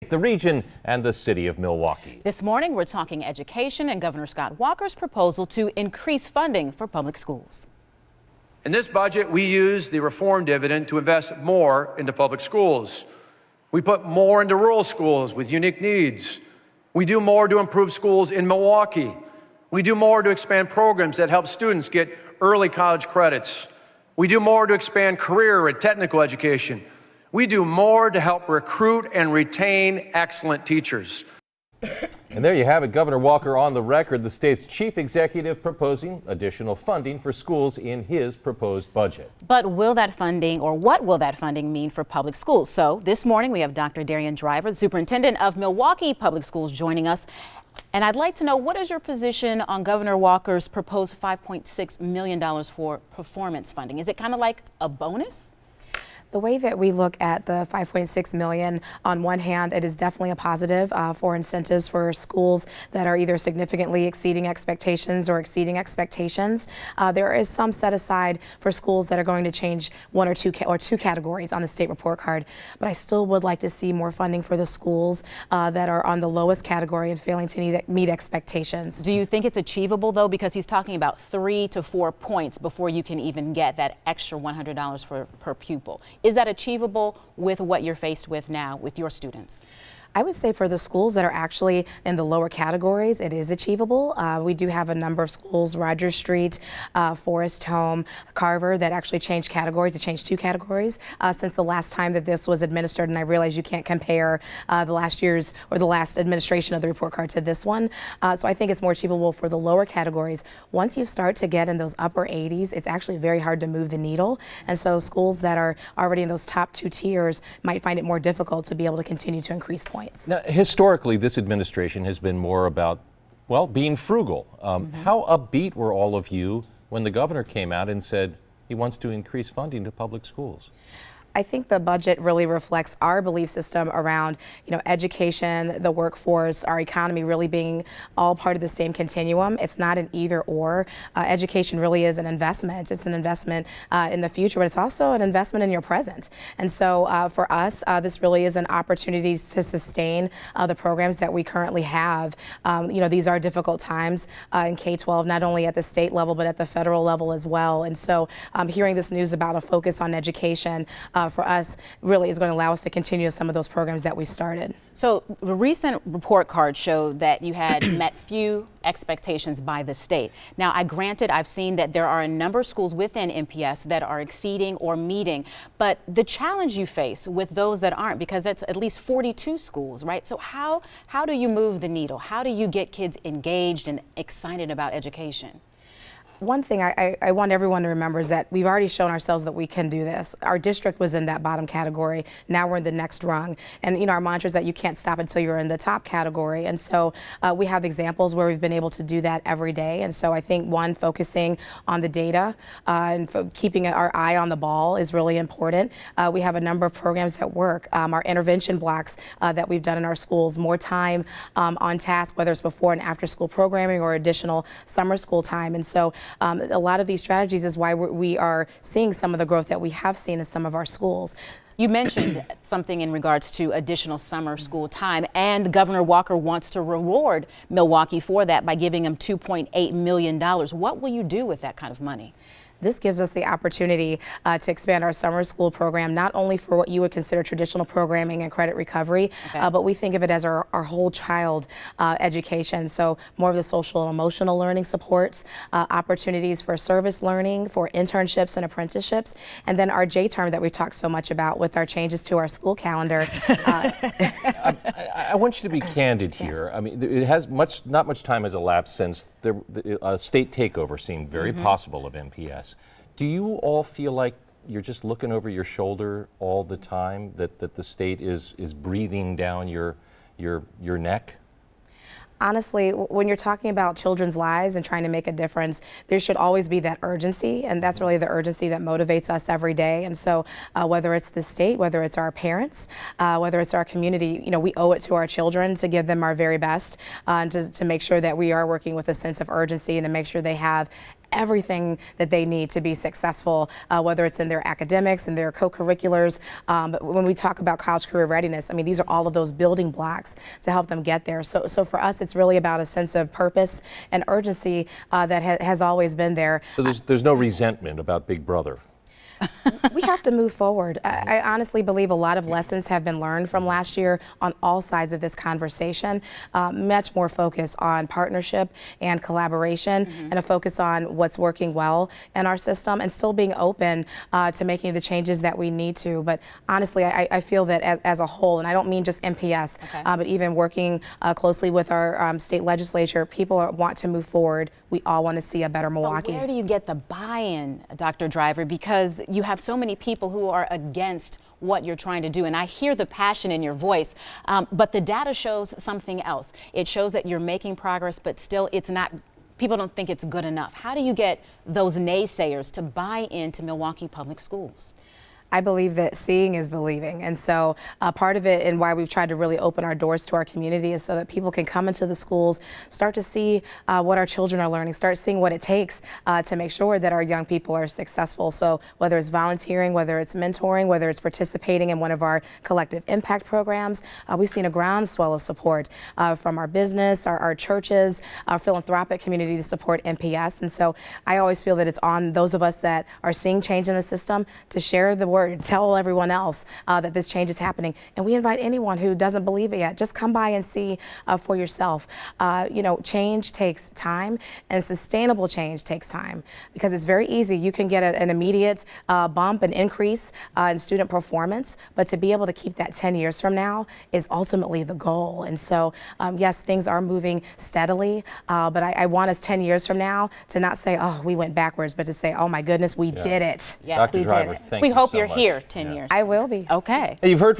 state, the region, and the city of Milwaukee. This morning, we're talking education and Governor Scott Walker's proposal to increase funding for public schools. In this budget, we use the reform dividend to invest more into public schools. We put more into rural schools with unique needs. We do more to improve schools in Milwaukee. We do more to expand programs that help students get early college credits. We do more to expand career and technical education. We do more to help recruit and retain excellent teachers. And there you have it, Governor Walker on the record, the state's chief executive proposing additional funding for schools in his proposed budget. But will that funding, or what will that funding mean for public schools? So this morning we have Dr. Darienne Driver, the superintendent of Milwaukee Public Schools, joining us. And I'd like to know, what is your position on Governor Walker's proposed $5.6 million for performance funding? Is it kind of like a bonus? The way that we look at the $5.6 million, on one hand, it is definitely a positive for incentives for schools that are either significantly exceeding expectations or exceeding expectations. There is some set aside for schools that are going to change one or two categories on the state report card, but I still would like to see more funding for the schools that are on the lowest category and failing to meet expectations. Do you think it's achievable, though, because he's talking about 3 to 4 points before you can even get that extra $100 per pupil? Is that achievable with what you're faced with now with your students? I would say for the schools that are actually in the lower categories, it is achievable. We do have a number of schools, Rogers Street, Forest Home, Carver, that actually changed categories. It changed 2 categories since the last time that this was administered, and I realize you can't compare the last year's or the last administration of the report card to this one. So I think it's more achievable for the lower categories. Once you start to get in those upper 80s, it's actually very hard to move the needle, and so schools that are already in those top 2 tiers might find it more difficult to be able to continue to increase points. Now, historically, this administration has been more about, well, being frugal. How upbeat were all of you when the governor came out and said he wants to increase funding to public schools? I think the budget really reflects our belief system around, education, the workforce, our economy really being all part of the same continuum. It's not an either or. Education really is an investment. It's an investment in the future, but it's also an investment in your present. And so for us, this really is an opportunity to sustain the programs that we currently have. These are difficult times in K-12, not only at the state level, but at the federal level as well. And so hearing this news about a focus on education for us really is going to allow us to continue some of those programs that we started. So the recent report card showed that you had met few expectations by the state. Now, I've seen that there are a number of schools within MPS that are exceeding or meeting, but the challenge you face with those that aren't, because that's at least 42 schools, right? So how do you move the needle? How do you get kids engaged and excited about education? One thing I want everyone to remember is that we've already shown ourselves that we can do this. Our district was in that bottom category. Now we're in the next rung. And our mantra is that you can't stop until you're in the top category. And so we have examples where we've been able to do that every day. And so I think, one, focusing on the data and keeping our eye on the ball is really important. We have a number of programs that work. Our intervention blocks that we've done in our schools, more time on task, whether it's before and after school programming or additional summer school time. And so a lot of these strategies is why we are seeing some of the growth that we have seen in some of our schools. You mentioned something in regards to additional summer school time, and Governor Walker wants to reward Milwaukee for that by giving them $2.8 million. What will you do with that kind of money? This gives us the opportunity to expand our summer school program, not only for what you would consider traditional programming and credit recovery, but we think of it as our whole child education. So more of the social and emotional learning supports, opportunities for service learning, for internships and apprenticeships, and then our J-term that we've talked so much about with our changes to our school calendar. I want you to be candid here. Yes. I mean, it has not much time has elapsed since a state takeover seemed very possible of MPS. Do you all feel like you're just looking over your shoulder all the time, that the state is breathing down your neck? Honestly, when you're talking about children's lives and trying to make a difference, there should always be that urgency, and that's really the urgency that motivates us every day. And so whether it's the state, whether it's our parents, whether it's our community, we owe it to our children to give them our very best, and to make sure that we are working with a sense of urgency and to make sure they have everything that they need to be successful, whether it's in their academics and their co-curriculars. But when we talk about college career readiness, I mean, these are all of those building blocks to help them get there. So for us, it's really about a sense of purpose and urgency that has always been there. So there's no resentment about Big Brother. We have to move forward. I honestly believe a lot of lessons have been learned from last year on all sides of this conversation. Much more focus on partnership and collaboration, and a focus on what's working well in our system, and still being open to making the changes that we need to. But honestly, I feel that as a whole, and I don't mean just MPS, but even working closely with our state legislature, people want to move forward. We all want to see a better Milwaukee. But where do you get the buy-in, Dr. Driver? Because you have so many people who are against what you're trying to do, and I hear the passion in your voice, but the data shows something else. It shows that you're making progress, but still it's not, people don't think it's good enough. How do you get those naysayers to buy into Milwaukee Public Schools? I believe that seeing is believing. And so part of it and why we've tried to really open our doors to our community is so that people can come into the schools, start to see what our children are learning, start seeing what it takes to make sure that our young people are successful. So whether it's volunteering, whether it's mentoring, whether it's participating in one of our collective impact programs, we've seen a groundswell of support from our business, our churches, our philanthropic community to support MPS. And so I always feel that it's on those of us that are seeing change in the system to share the word, tell everyone else that this change is happening. And we invite anyone who doesn't believe it yet, just come by and see for yourself. You know, change takes time, and sustainable change takes time, because it's very easy. You can get an immediate bump, an increase in student performance, but to be able to keep that 10 years from now is ultimately the goal. And so, yes, things are moving steadily, but I want us 10 years from now to not say, oh, we went backwards, but to say, oh my goodness, we did it. Yeah. Dr. We did Driver, it. thank We you hope so you're much. here 10 years. I will be. Okay. Hey, you've heard from